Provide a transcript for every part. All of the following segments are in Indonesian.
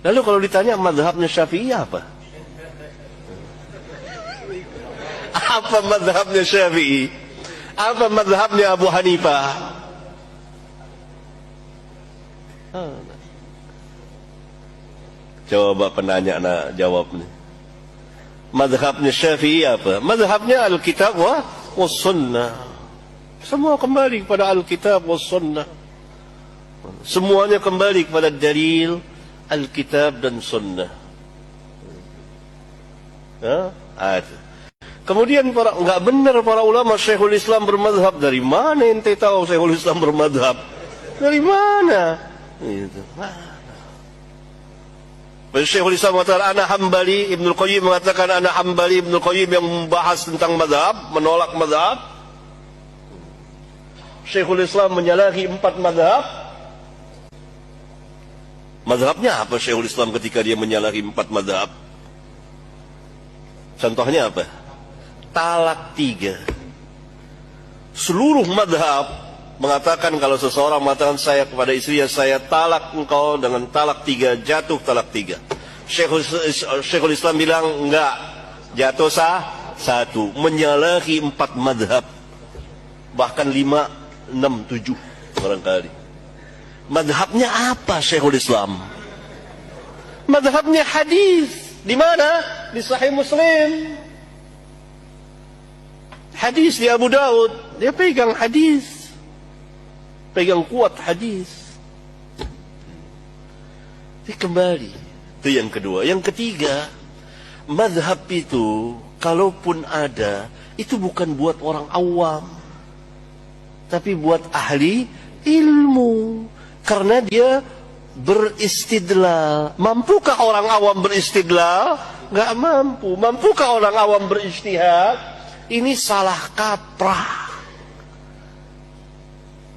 Lalu kalau ditanya mazhabnya Syafi'i apa? Apa mazhabnya Syafi'i? Apa mazhabnya Abu Hanifah? Coba penanya nak jawab nih. Mazhabnya Syafi'i apa? Mazhabnya Alkitab wa Sunnah. Semua kembali kepada Alkitab wa Sunnah. Semuanya kembali kepada dalil Alkitab dan Sunnah. Kemudian enggak benar para ulama Syekhul Islam bermazhab. Dari mana ente tahu Syekhul Islam bermazhab? Dari mana? Itu. Syekhul Islam mengatakan ana Hambali, Ibnul Qayyim mengatakan ana Hambali, Ibnul Qayyim yang membahas tentang mazhab, menolak mazhab. Syekhul Islam menyalahi 4 mazhab. Mazhabnya apa Syekhul Islam ketika dia menyalahi 4 mazhab? Contohnya apa? Talak 3. Seluruh mazhab mengatakan kalau seseorang mengatakan saya kepada istrinya, saya talak engkau dengan talak 3, jatuh talak 3. Syekhul Islam bilang enggak, jatuh satu. Menyalahi 4 mazhab, bahkan 5, 6, 7 barangkali. Mazhabnya apa Syekhul Islam? Mazhabnya hadis. Di mana? Di Sahih Muslim. Hadis di Abu Daud, dia pegang hadis, pegang kuat hadis. Dia kembali. Itu yang kedua. Yang ketiga, mazhab itu kalaupun ada, itu bukan buat orang awam, tapi buat ahli ilmu. Karena dia beristidlal. Mampukah orang awam beristidlal? Enggak mampu. Mampukah orang awam berijtihad? Ini salah kaprah.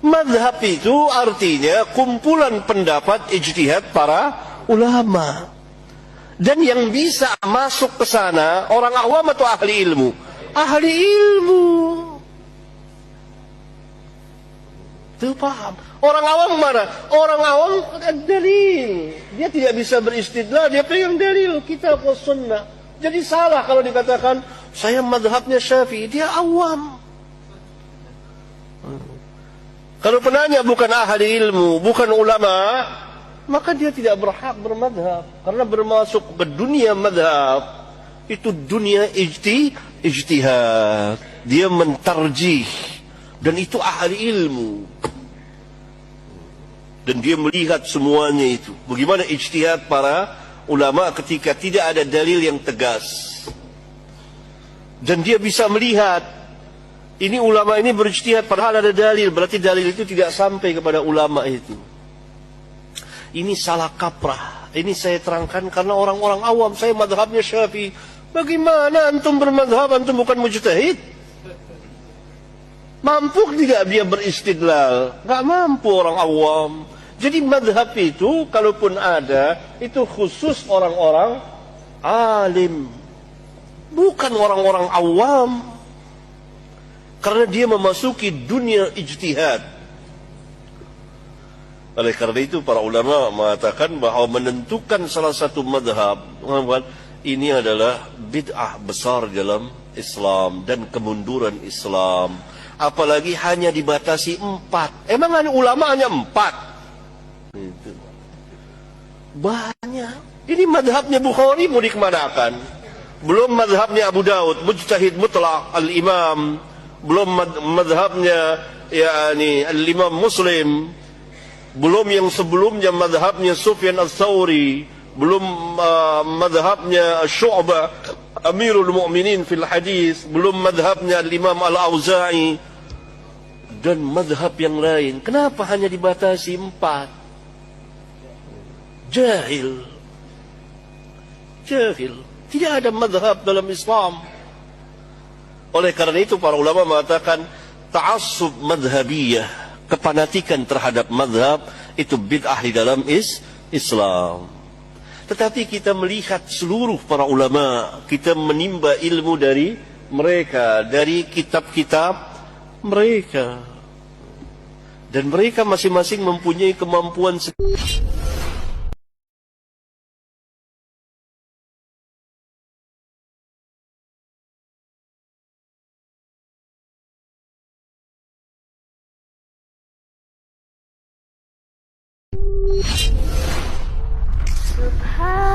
Mazhab itu artinya kumpulan pendapat ijtihad para ulama. Dan yang bisa masuk ke sana orang awam atau ahli ilmu? Ahli ilmu. Itu paham. Orang awam mana? Orang awam dalil. Dia tidak bisa beristidlal, dia pegang dalil kitab wa sunnah. Jadi salah kalau dikatakan saya mazhabnya Syafi'i, dia awam. Kalau penanya bukan ahli ilmu, bukan ulama, maka dia tidak berhak bermadhab. Karena bermasuk ke dunia madhab, itu dunia ijtihad. Dia mentarjih. Dan itu ahli ilmu. Dan dia melihat semuanya itu. Bagaimana ijtihad para ulama ketika tidak ada dalil yang tegas. Dan dia bisa melihat, ini ulama ini berijtihad padahal ada dalil, berarti dalil itu tidak sampai kepada ulama itu. Ini salah kaprah. Ini saya terangkan karena orang-orang awam, saya mazhabnya Syafi'i. Bagaimana antum bermazhab, antum bukan mujtahid? Mampu tidak dia beristidlal? Enggak mampu orang awam. Jadi mazhab itu kalaupun ada, itu khusus orang-orang alim, bukan orang-orang awam. Karena dia memasuki dunia ijtihad. Oleh karena itu para ulama mengatakan bahawa menentukan salah satu mazhab, ini adalah bid'ah besar dalam Islam dan kemunduran Islam. Apalagi hanya dibatasi 4. Emang ulama hanya 4? Itu. Banyak. Ini mazhabnya Bukhari mau dikemanakan? Belum mazhabnya Abu Daud, mujtahid mutlaq al-imam. Belum mazhabnya al-imam Muslim. Belum yang sebelumnya mazhabnya Sufyan al-Thawri. Belum mazhabnya Syu'bah, Amirul Mu'minin fil hadis. Belum mazhabnya al-imam al-Auza'i. Dan mazhab yang lain. Kenapa hanya dibatasi 4? Jahil. Jahil. Tidak ada mazhab dalam Islam. Oleh karena itu para ulama mengatakan ta'assub madhabiyah, kepanatikan terhadap mazhab, itu bid'ah di dalam Islam. Tetapi kita melihat seluruh para ulama, kita menimba ilmu dari mereka, dari kitab-kitab mereka. Dan mereka masing-masing mempunyai kemampuan sendiri. Ah.